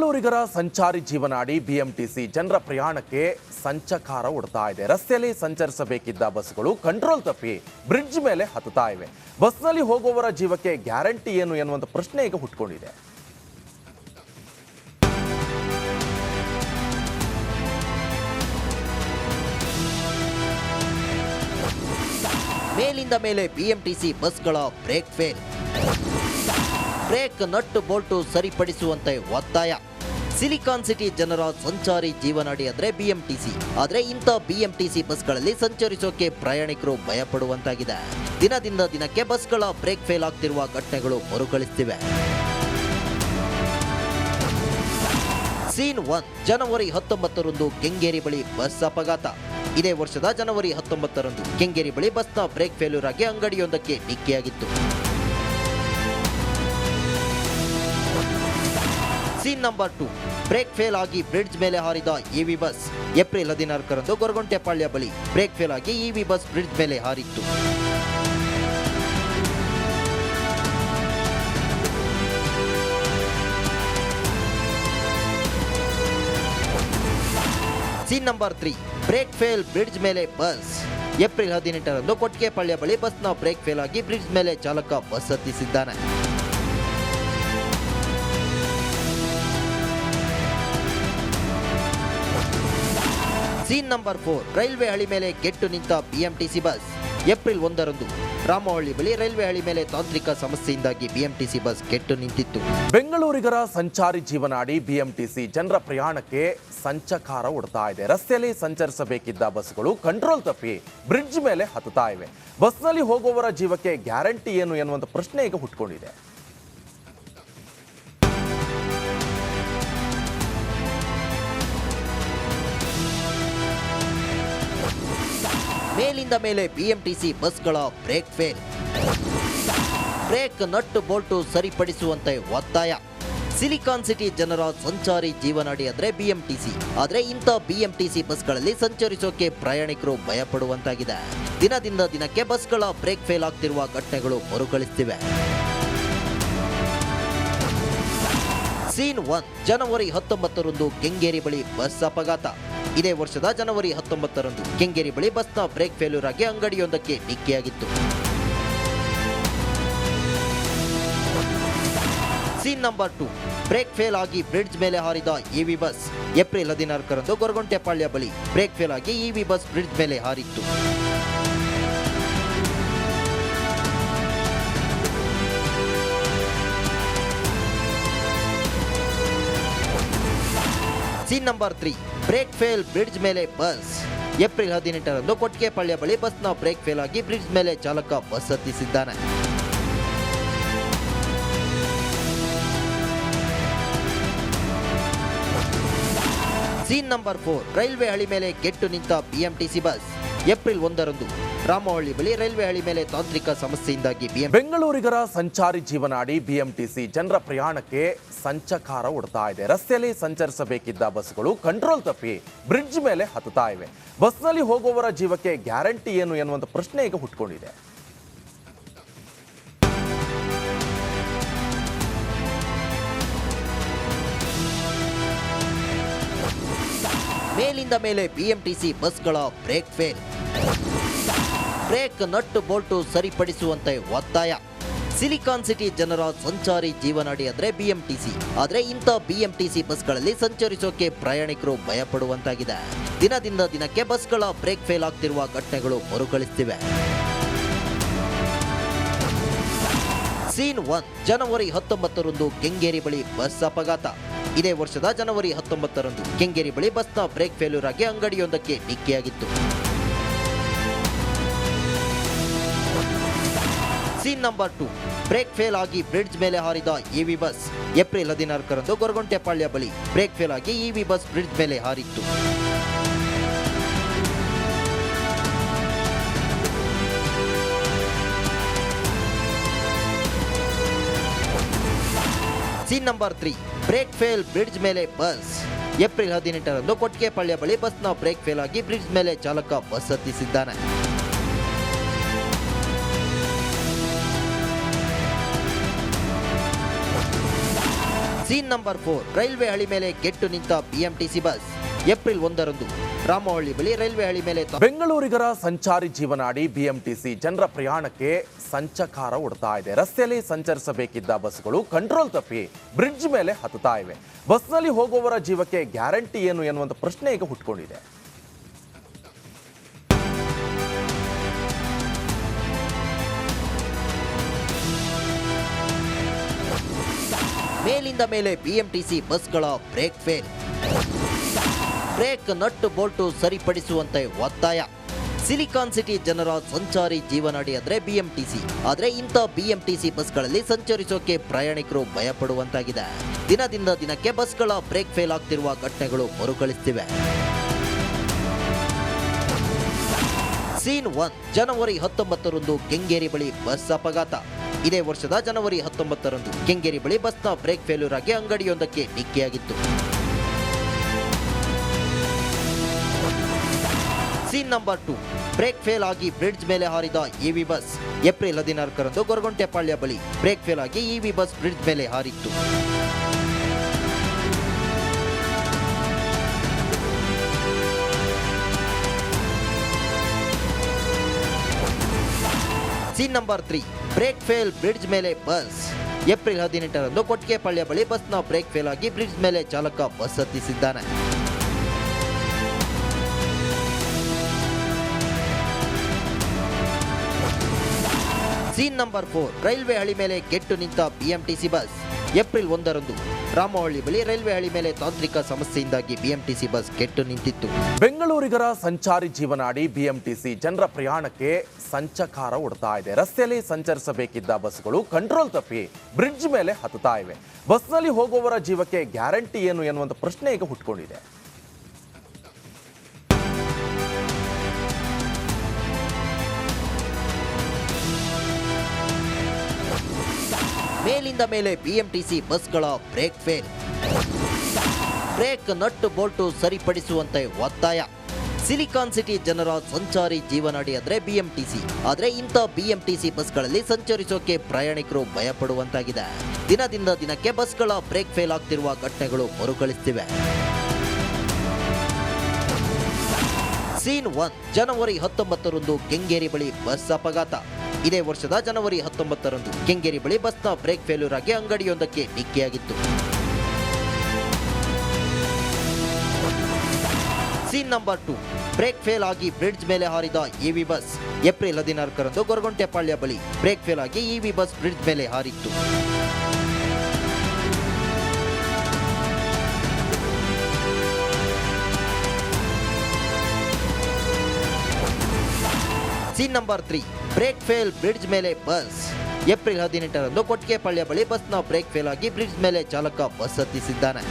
ಬೆಂಗಳೂರಿಗರ ಸಂಚಾರಿ ಜೀವನಾಡಿ ಬಿಎಂಟಿಸಿ ಜನರ ಪ್ರಯಾಣಕ್ಕೆ ಸಂಚಕಾರ ಉಡ್ತಾ ಇದೆ. ರಸ್ತೆಯಲ್ಲಿ ಸಂಚರಿಸಬೇಕಿದ್ದ ಬಸ್ಗಳು ಕಂಟ್ರೋಲ್ ತಪ್ಪಿ ಬ್ರಿಡ್ಜ್ ಮೇಲೆ ಹತ್ತುತ್ತಾ ಇವೆ. ಬಸ್ನಲ್ಲಿ ಹೋಗುವವರ ಜೀವಕ್ಕೆ ಗ್ಯಾರಂಟಿ ಏನು ಎನ್ನುವಂತ ಪ್ರಶ್ನೆ ಈಗ ಹುಟ್ಟುಕೊಂಡಿದೆ. ಮೇಲಿಂದ ಮೇಲೆ ಬಿಎಂಟಿಸಿ ಬಸ್ಗಳ brake fail. Brake nut bolt ಸರಿಪಡಿಸುವಂತೆ ಒತ್ತಾಯ. ಸಿಲಿಕಾನ್ ಸಿಟಿ ಜನರ ಸಂಚಾರಿ ಜೀವನಾಡಿ ಅಂದ್ರೆ ಬಿಎಂಟಿಸಿ. ಆದ್ರೆ ಇಂಥ ಬಿಎಂಟಿಸಿ ಬಸ್ಗಳಲ್ಲಿ ಸಂಚರಿಸೋಕೆ ಪ್ರಯಾಣಿಕರು ಭಯಪಡುವಂತಾಗಿದೆ. ದಿನದಿಂದ ದಿನಕ್ಕೆ ಬಸ್ಗಳ ಬ್ರೇಕ್ ಫೇಲ್ ಆಗ್ತಿರುವ ಘಟನೆಗಳು ಮರುಕಳಿಸ್ತಿವೆ. ಸೀನ್ 1 ಜನವರಿ 19ರಂದು ಕೆಂಗೇರಿ ಬಳಿ ಬಸ್ ಅಪಘಾತ. ಇದೇ ವರ್ಷದ ಜನವರಿ 19ರಂದು ಕೆಂಗೇರಿ ಬಳಿ ಬಸ್ನ ಬ್ರೇಕ್ ಫೇಲ್ಯೂರ್ ಆಗಿ ಅಂಗಡಿಯೊಂದಕ್ಕೆ ಡಿಕ್ಕಿಯಾಗಿತ್ತು. ಸೀನ್ ನಂಬರ್ 2 ಬ್ರೇಕ್ ಫೇಲ್ ಆಗಿ ಬ್ರಿಡ್ಜ್ ಮೇಲೆ ಹಾರಿದ ಇವಿ ಬಸ್. ಏಪ್ರಿಲ್ 14ರಂದು ಗೊರಗುಂಟೆಪಾಳ್ಯ ಬಳಿ ಬ್ರೇಕ್ ಫೇಲ್ ಆಗಿ ಇವಿ ಬಸ್ ಬ್ರಿಡ್ಜ್ ಮೇಲೆ ಹಾರಿತ್ತು. Scene number 3 brake fail bridge ಮೇಲೆ ಬಸ್. ಏಪ್ರಿಲ್ 18ರಂದು ಕೊಟ್ಟಿಗೆಪಾಳ್ಯ ಬಳಿ ಬಸ್ನ ಬ್ರೇಕ್ ಫೇಲ್ ಆಗಿ ಬ್ರಿಡ್ಜ್ ಮೇಲೆ ಚಾಲಕ ಬಸ್ ಹತ್ತಿಸಿದ್ದಾನೆ. ಸೀನ್ ನಂಬರ್ 4 ರೈಲ್ವೆ ಹಳಿ ಮೇಲೆ ಕೆಟ್ಟು ನಿಂತ ಬಿಎಂಟಿಸಿ ಬಸ್. ಏಪ್ರಿಲ್ 1ರಂದು ರಾಮವಳ್ಳಿ ಬಳಿ ರೈಲ್ವೆ ಹಳಿ ಮೇಲೆ ತಾಂತ್ರಿಕ ಸಮಸ್ಯೆಯಿಂದಾಗಿ ಬಿಎಂಟಿಸಿ ಬಸ್ ಕೆಟ್ಟು ನಿಂತಿತ್ತು. ಬೆಂಗಳೂರಿಗರ ಸಂಚಾರಿ ಜೀವನಾಡಿ ಬಿಎಂಟಿಸಿ ಜನರ ಪ್ರಯಾಣಕ್ಕೆ ಸಂಚಕಾರ ಉಡ್ತಾ ಇದೆ. ರಸ್ತೆಯಲ್ಲಿ ಸಂಚರಿಸಬೇಕಿದ್ದ ಬಸ್ಗಳು ಕಂಟ್ರೋಲ್ ತಪ್ಪಿ ಬ್ರಿಡ್ಜ್ ಮೇಲೆ ಹತ್ತುತ್ತಾ ಇವೆ. ಬಸ್ನಲ್ಲಿ ಹೋಗುವವರ ಜೀವಕ್ಕೆ ಗ್ಯಾರಂಟಿ ಏನು ಎನ್ನುವಂತ ಪ್ರಶ್ನೆ ಈಗ ಹುಟ್ಟುಕೊಂಡಿದೆ. ಮೇಲಿಂದ ಮೇಲೆ ಬಿಎಂಟಿಸಿ ಬಸ್ಗಳ brake fail. Brake nut bolt ಸರಿಪಡಿಸುವಂತೆ ಒತ್ತಾಯ. ಸಿಲಿಕಾನ್ ಸಿಟಿ ಜನರ ಸಂಚಾರಿ ಜೀವನಾಡಿ ಅಂದ್ರೆ ಬಿಎಂಟಿಸಿ. ಆದ್ರೆ ಇಂಥ ಬಿಎಂಟಿಸಿ ಬಸ್ಗಳಲ್ಲಿ ಸಂಚರಿಸೋಕೆ ಪ್ರಯಾಣಿಕರು ಭಯಪಡುವಂತಾಗಿದೆ. ದಿನದಿಂದ ದಿನಕ್ಕೆ ಬಸ್ಗಳ ಬ್ರೇಕ್ ಫೇಲ್ ಆಗ್ತಿರುವ ಘಟನೆಗಳು ಮರುಕಳಿಸ್ತಿವೆ. ಸೀನ್ 1 ಜನವರಿ 19ರಂದು ಕೆಂಗೇರಿ ಬಳಿ ಬಸ್ ಅಪಘಾತ. ಇದೇ ವರ್ಷದ ಜನವರಿ 19ರಂದು ಕೆಂಗೇರಿ ಬಳಿ ಬಸ್ನ ಬ್ರೇಕ್ ಫೇಲ್ಯೂರ್ ಆಗಿ ಅಂಗಡಿಯೊಂದಕ್ಕೆ ಡಿಕ್ಕಿಯಾಗಿತ್ತು. ಸೀನ್ ನಂಬರ್ 2 ಬ್ರೇಕ್ ಫೇಲ್ ಆಗಿ ಬ್ರಿಡ್ಜ್ ಮೇಲೆ ಹಾರಿದ ಇವಿ ಬಸ್. ಏಪ್ರಿಲ್ 14ರಂದು ಗೊರಗುಂಟೆಪಾಳ್ಯ ಬಳಿ ಬ್ರೇಕ್ ಫೇಲ್ ಆಗಿ ಇವಿ ಬಸ್ ಬ್ರಿಡ್ಜ್ ಮೇಲೆ ಹಾರಿತ್ತು. Scene number 3 brake fail bridge ಮೇಲೆ ಬಸ್. ಏಪ್ರಿಲ್ 18ರಂದು ಕೊಟ್ಟಿಗೆಪಾಳ್ಯ ಬಳಿ ಬಸ್ನ ಬ್ರೇಕ್ ಫೇಲ್ ಆಗಿ ಬ್ರಿಡ್ಜ್ ಮೇಲೆ ಚಾಲಕ ಬಸ್ ಹತ್ತಿಸಿದ್ದಾನೆ. ಸೀನ್ ನಂಬರ್ 4 ರೈಲ್ವೆ ಹಳಿ ಮೇಲೆ ಕೆಟ್ಟು ನಿಂತ ಬಿಎಂಟಿಸಿ ಬಸ್. ಏಪ್ರಿಲ್ 1ರಂದು ರಾಮವಳ್ಳಿ ಬಳಿ ರೈಲ್ವೆ ಹಳಿ ಮೇಲೆ ತಾಂತ್ರಿಕ ಸಮಸ್ಯೆಯಿಂದಾಗಿ ಬೆಂಗಳೂರಿಗರ ಸಂಚಾರಿ ಜೀವನಾಡಿ ಬಿಎಂಟಿಸಿ ಜನರ ಪ್ರಯಾಣಕ್ಕೆ ಸಂಚಕಾರ ಉಡ್ತಾ ಇದೆ. ರಸ್ತೆಯಲ್ಲಿ ಸಂಚರಿಸಬೇಕಿದ್ದ ಬಸ್ಗಳು ಕಂಟ್ರೋಲ್ ತಪ್ಪಿ ಬ್ರಿಡ್ಜ್ ಮೇಲೆ ಹತ್ತುತ್ತಾ ಇವೆ. ಬಸ್ನಲ್ಲಿ ಹೋಗುವವರ ಜೀವಕ್ಕೆ ಗ್ಯಾರಂಟಿ ಏನು ಎನ್ನುವಂತ ಪ್ರಶ್ನೆ ಈಗ ಹುಟ್ಟುಕೊಂಡಿದೆ. ಮೇಲಿಂದ ಮೇಲೆ ಬಿಎಂಟಿಸಿ ಬಸ್ಗಳ brake fail. Brake nut bolt ಸರಿಪಡಿಸುವಂತೆ ಒತ್ತಾಯ. ಸಿಲಿಕಾನ್ ಸಿಟಿ ಜನರ ಸಂಚಾರಿ ಜೀವನಾಡಿ ಅಂದ್ರೆ ಬಿಎಂಟಿಸಿ. ಆದ್ರೆ ಇಂಥ ಬಿಎಂಟಿಸಿ ಬಸ್ಗಳಲ್ಲಿ ಸಂಚರಿಸೋಕೆ ಪ್ರಯಾಣಿಕರು ಭಯಪಡುವಂತಾಗಿದೆ. ದಿನದಿಂದ ದಿನಕ್ಕೆ ಬಸ್ಗಳ ಬ್ರೇಕ್ ಫೇಲ್ ಆಗ್ತಿರುವ ಘಟನೆಗಳು ಮರುಕಳಿಸ್ತಿವೆ. ಸೀನ್ 1 ಜನವರಿ 19ರಂದು ಕೆಂಗೇರಿ ಬಳಿ ಬಸ್ ಅಪಘಾತ. ಇದೇ ವರ್ಷದ ಜನವರಿ 19ರಂದು ಕೆಂಗೇರಿ ಬಳಿ ಬಸ್ನ ಬ್ರೇಕ್ ಫೇಲ್ಯೂರ್ ಆಗಿ ಅಂಗಡಿಯೊಂದಕ್ಕೆ ಡಿಕ್ಕಿಯಾಗಿತ್ತು. ಸೀನ್ ನಂಬರ್ 2 ಬ್ರೇಕ್ ಫೇಲ್ ಆಗಿ ಬ್ರಿಡ್ಜ್ ಮೇಲೆ ಹಾರಿದ ಇವಿ ಬಸ್. ಏಪ್ರಿಲ್ 14ರಂದು ಗೊರಗುಂಟೆಪಾಳ್ಯ ಬಳಿ ಬ್ರೇಕ್ ಫೇಲ್ ಆಗಿ ಇವಿ ಬಸ್ ಬ್ರಿಡ್ಜ್ ಮೇಲೆ ಹಾರಿತ್ತು. Scene number 3 brake fail bridge ಮೇಲೆ ಬಸ್. ಏಪ್ರಿಲ್ 18ರಂದು ಕೊಟ್ಟಿಗೆಪಾಳ್ಯ ಬಳಿ ಬಸ್ನ ಬ್ರೇಕ್ ಫೇಲ್ ಆಗಿ ಬ್ರಿಡ್ಜ್ ಮೇಲೆ ಚಾಲಕ ಬಸ್ ಹತ್ತಿಸಿದ್ದಾನೆ. ಸೀನ್ ನಂಬರ್ 4 ರೈಲ್ವೆ ಹಳಿ ಮೇಲೆ ಕೆಟ್ಟು ನಿಂತ ಬಿಎಂಟಿಸಿ ಬಸ್ ಏಪ್ರಿಲ್ 1ರಂದು ರಾಮವಳ್ಳಿ ಬಳಿ ರೈಲ್ವೆ ಹಳಿ ಮೇಲೆ ಬೆಂಗಳೂರಿಗರ ಸಂಚಾರಿ ಜೀವನಾಡಿ ಬಿಎಂಟಿಸಿ ಜನರ ಪ್ರಯಾಣಕ್ಕೆ ಸಂಚಕಾರ ಉಡ್ತಾ ಇದೆ. ರಸ್ತೆಯಲ್ಲಿ ಸಂಚರಿಸಬೇಕಿದ್ದ ಬಸ್ಗಳು ಕಂಟ್ರೋಲ್ ತಪ್ಪಿ ಬ್ರಿಡ್ಜ್ ಮೇಲೆ ಹತ್ತುತ್ತಾ ಇವೆ. ಬಸ್ನಲ್ಲಿ ಹೋಗುವವರ ಜೀವಕ್ಕೆ ಗ್ಯಾರಂಟಿ ಏನು ಎನ್ನುವಂತ ಪ್ರಶ್ನೆ ಈಗ ಹುಟ್ಕೊಂಡಿದೆ. ಮೇಲಿಂದ ಮೇಲೆ ಬಿಎಂಟಿಸಿ ಬಸ್ಗಳ brake fail. Brake nut bolt ಸರಿಪಡಿಸುವಂತೆ ಒತ್ತಾಯ. ಸಿಲಿಕಾನ್ ಸಿಟಿ ಜನರ ಸಂಚಾರಿ ಜೀವನಾಡಿ ಅಂದ್ರೆ ಬಿಎಂಟಿಸಿ. ಆದ್ರೆ ಇಂಥ ಬಿಎಂಟಿಸಿ ಬಸ್ಗಳಲ್ಲಿ ಸಂಚರಿಸೋಕೆ ಪ್ರಯಾಣಿಕರು ಭಯಪಡುವಂತಾಗಿದೆ. ದಿನದಿಂದ ದಿನಕ್ಕೆ ಬಸ್ಗಳ ಬ್ರೇಕ್ ಫೇಲ್ ಆಗ್ತಿರುವ ಘಟನೆಗಳು ಮರುಕಳಿಸ್ತಿವೆ. ಸೀನ್ 1 ಜನವರಿ 19ರಂದು ಕೆಂಗೇರಿ ಬಳಿ ಬಸ್ ಅಪಘಾತ. ಇದೇ ವರ್ಷದ ಜನವರಿ 19ರಂದು ಕೆಂಗೇರಿ ಬಳಿ ಬಸ್ನ ಬ್ರೇಕ್ ಫೇಲ್ಯೂರ್ ಆಗಿ ಅಂಗಡಿಯೊಂದಕ್ಕೆ ಡಿಕ್ಕಿಯಾಗಿತ್ತು. ಸೀನ್ ನಂಬರ್ 2 ಬ್ರೇಕ್ ಫೇಲ್ ಆಗಿ ಬ್ರಿಡ್ಜ್ ಮೇಲೆ ಹಾರಿದ ಇವಿ ಬಸ್. ಏಪ್ರಿಲ್ 14ರಂದು ಗೊರಗುಂಟೆಪಾಳ್ಯ ಬಳಿ ಬ್ರೇಕ್ ಫೇಲ್ ಆಗಿ ಇವಿ ಬಸ್ ಬ್ರಿಡ್ಜ್ ಮೇಲೆ ಹಾರಿತ್ತು. Scene number 3 brake fail bridge ಮೇಲೆ ಬಸ್. ಏಪ್ರಿಲ್ 18ರಂದು ಕೊಟ್ಟಿಗೆಪಾಳ್ಯ ಬಳಿ ಬಸ್ನ ಬ್ರೇಕ್ ಫೇಲ್ ಆಗಿ ಬ್ರಿಡ್ಜ್ ಮೇಲೆ ಚಾಲಕ ಬಸ್ ಹತ್ತಿಸಿದ್ದಾನೆ. ಸೀನ್ ನಂಬರ್ 4 ರೈಲ್ವೆ ಹಳಿ ಮೇಲೆ ಕೆಟ್ಟು ನಿಂತ ಬಿಎಂಟಿಸಿ ಬಸ್. ಏಪ್ರಿಲ್ 1ರಂದು ರಾಮವಳ್ಳಿ ಬಳಿ ರೈಲ್ವೆ ಹಳಿ ಮೇಲೆ ತಾಂತ್ರಿಕ ಸಮಸ್ಯೆಯಿಂದಾಗಿ ಬಿಎಂಟಿಸಿ ಬಸ್ ಕೆಟ್ಟು ನಿಂತಿತ್ತು. ಬೆಂಗಳೂರಿಗರ ಸಂಚಾರಿ ಜೀವನಾಡಿ ಬಿಎಂಟಿಸಿ ಜನರ ಪ್ರಯಾಣಕ್ಕೆ ಸಂಚಕಾರ ಉಡ್ತಾ ಇದೆ. ರಸ್ತೆಯಲ್ಲಿ ಸಂಚರಿಸಬೇಕಿದ್ದ ಬಸ್ಗಳು ಕಂಟ್ರೋಲ್ ತಪ್ಪಿ ಬ್ರಿಡ್ಜ್ ಮೇಲೆ ಹತ್ತುತ್ತಾ ಇವೆ. ಬಸ್ನಲ್ಲಿ ಹೋಗುವವರ ಜೀವಕ್ಕೆ ಗ್ಯಾರಂಟಿ ಏನು ಎನ್ನುವಂತ ಪ್ರಶ್ನೆ ಈಗ ಹುಟ್ಕೊಂಡಿದೆ. ಮೇಲಿಂದ ಮೇಲೆ ಬಿಎಂಟಿಸಿ ಬಸ್ಗಳ brake fail. Brake nut bolt ಸರಿಪಡಿಸುವಂತೆ ಒತ್ತಾಯ. ಸಿಲಿಕಾನ್ ಸಿಟಿ ಜನರ ಸಂಚಾರಿ ಜೀವನಾಡಿ ಅಂದ್ರೆ ಬಿಎಂಟಿಸಿ. ಆದ್ರೆ ಇಂಥ ಬಿಎಂಟಿಸಿ ಬಸ್ಗಳಲ್ಲಿ ಸಂಚರಿಸೋಕೆ ಪ್ರಯಾಣಿಕರು ಭಯಪಡುವಂತಾಗಿದೆ. ದಿನದಿಂದ ದಿನಕ್ಕೆ ಬಸ್ಗಳ ಬ್ರೇಕ್ ಫೇಲ್ ಆಗ್ತಿರುವ ಘಟನೆಗಳು ಮರುಕಳಿಸ್ತಿವೆ. ಸೀನ್ 1 ಜನವರಿ 19ರಂದು ಕೆಂಗೇರಿ ಬಳಿ ಬಸ್ ಅಪಘಾತ. ಇದೇ ವರ್ಷದ ಜನವರಿ 19ರಂದು ಕೆಂಗೇರಿ ಬಳಿ ಬಸ್ನ ಬ್ರೇಕ್ ಫೇಲ್ಯೂರ್ ಆಗಿ ಅಂಗಡಿಯೊಂದಕ್ಕೆ ಡಿಕ್ಕಿಯಾಗಿತ್ತು. ಸೀನ್ ನಂಬರ್ 2 ಬ್ರೇಕ್ ಫೇಲ್ ಆಗಿ ಬ್ರಿಡ್ಜ್ ಮೇಲೆ ಹಾರಿದ ಇವಿ ಬಸ್. ಏಪ್ರಿಲ್ 14ರಂದು ಗೊರಗುಂಟೆಪಾಳ್ಯ ಬಳಿ ಬ್ರೇಕ್ ಫೇಲ್ ಆಗಿ ಇವಿ ಬಸ್ ಬ್ರಿಡ್ಜ್ ಮೇಲೆ ಹಾರಿತ್ತು. Scene number 3 brake fail bridge ಮೇಲೆ ಬಸ್. ಏಪ್ರಿಲ್ 18ರಂದು ಕೊಟ್ಟಿಗೆಪಾಳ್ಯ ಬಳಿ ಬಸ್ನ ಬ್ರೇಕ್ ಫೇಲ್ ಆಗಿ ಬ್ರಿಡ್ಜ್ ಮೇಲೆ ಚಾಲಕ ಬಸ್ ಹತ್ತಿಸಿದ್ದಾನೆ.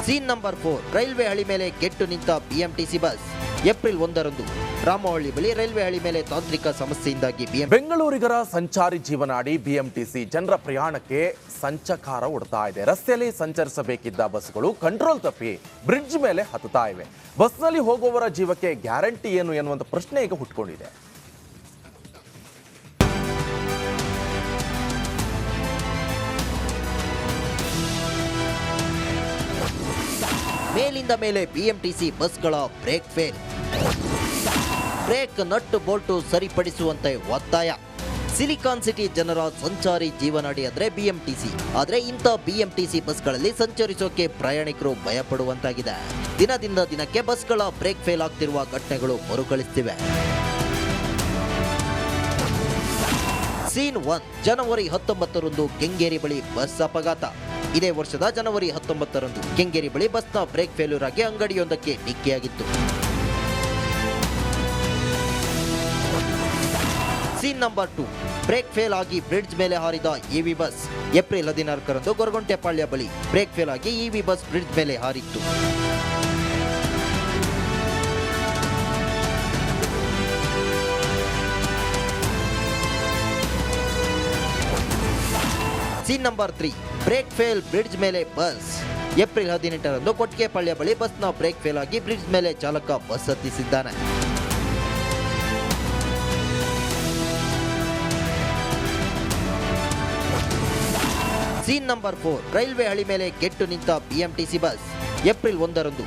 ಸೀನ್ ನಂಬರ್ 4 ರೈಲ್ವೆ ಹಳಿ ಮೇಲೆ ಕೆಟ್ಟು ನಿಂತ ಬಿಎಂಟಿಸಿ ಬಸ್. ಏಪ್ರಿಲ್ 1ರಂದು ರಾಮವಳ್ಳಿ ಬಳಿ ರೈಲ್ವೆ ಹಳಿ ಮೇಲೆ ತಾಂತ್ರಿಕ ಸಮಸ್ಯೆಯಿಂದಾಗಿ ಬೆಂಗಳೂರಿಗರ ಸಂಚಾರಿ ಜೀವನಾಡಿ ಬಿಎಂಟಿಸಿ ಜನರ ಪ್ರಯಾಣಕ್ಕೆ ಸಂಚಕಾರ ಉಡ್ತಾ ಇದೆ. ರಸ್ತೆಯಲ್ಲಿ ಸಂಚರಿಸಬೇಕಿದ್ದ ಬಸ್ಗಳು ಕಂಟ್ರೋಲ್ ತಪ್ಪಿ ಬ್ರಿಡ್ಜ್ ಮೇಲೆ ಹತ್ತುತ್ತಾ ಇವೆ. ಬಸ್ನಲ್ಲಿ ಹೋಗುವವರ ಜೀವಕ್ಕೆ ಗ್ಯಾರಂಟಿ ಏನು ಎನ್ನುವಂತ ಪ್ರಶ್ನೆ ಈಗ ಹುಟ್ಕೊಂಡಿದೆ. ಮೇಲಿಂದ ಮೇಲೆ ಬಿಎಂಟಿಸಿ ಬಸ್ಗಳ brake fail. Brake nut bolt ಸರಿಪಡಿಸುವಂತೆ ಒತ್ತಾಯ. ಸಿಲಿಕಾನ್ ಸಿಟಿ ಜನರ ಸಂಚಾರಿ ಜೀವನಾಡಿ ಅಂದ್ರೆ ಬಿಎಂಟಿಸಿ. ಆದ್ರೆ ಇಂಥ ಬಿಎಂಟಿಸಿ ಬಸ್ಗಳಲ್ಲಿ ಸಂಚರಿಸೋಕೆ ಪ್ರಯಾಣಿಕರು ಭಯಪಡುವಂತಾಗಿದೆ. ದಿನದಿಂದ ದಿನಕ್ಕೆ ಬಸ್ಗಳ ಬ್ರೇಕ್ ಫೇಲ್ ಆಗ್ತಿರುವ ಘಟನೆಗಳು ಮರುಕಳಿಸ್ತಿವೆ. ಸೀನ್ 1 ಜನವರಿ 19ರಂದು ಕೆಂಗೇರಿ ಬಳಿ ಬಸ್ ಅಪಘಾತ. ಇದೇ ವರ್ಷದ ಜನವರಿ 19ರಂದು ಕೆಂಗೇರಿ ಬಳಿ ಬಸ್ನ ಬ್ರೇಕ್ ಫೇಲ್ಯೂರ್ ಆಗಿ ಅಂಗಡಿಯೊಂದಕ್ಕೆ ಡಿಕ್ಕಿಯಾಗಿತ್ತು. ಸೀನ್ ನಂಬರ್ 2 ಬ್ರೇಕ್ ಫೇಲ್ ಆಗಿ ಬ್ರಿಡ್ಜ್ ಮೇಲೆ ಹಾರಿದ ಇವಿ ಬಸ್. ಏಪ್ರಿಲ್ 14ರಂದು ಗೊರಗುಂಟೆಪಾಳ್ಯ ಬಳಿ ಬ್ರೇಕ್ ಫೇಲ್ ಆಗಿ ಇವಿ ಬಸ್ ಬ್ರಿಡ್ಜ್ ಮೇಲೆ ಹಾರಿತ್ತು. Scene number 3 brake fail bridge ಮೇಲೆ ಬಸ್. ಏಪ್ರಿಲ್ 18ರಂದು ಕೊಟ್ಟಿಗೆಪಾಳ್ಯ ಬಳಿ ಬಸ್ನ ಬ್ರೇಕ್ ಫೇಲ್ ಆಗಿ ಬ್ರಿಡ್ಜ್ ಮೇಲೆ ಚಾಲಕ ಬಸ್ ಹತ್ತಿಸಿದ್ದಾನೆ. ಸೀನ್ ನಂಬರ್ 4 ರೈಲ್ವೆ ಹಳಿ ಮೇಲೆ ಕೆಟ್ಟು ನಿಂತ ಬಿಎಂಟಿಸಿ ಬಸ್ ಏಪ್ರಿಲ್ 1ರಂದು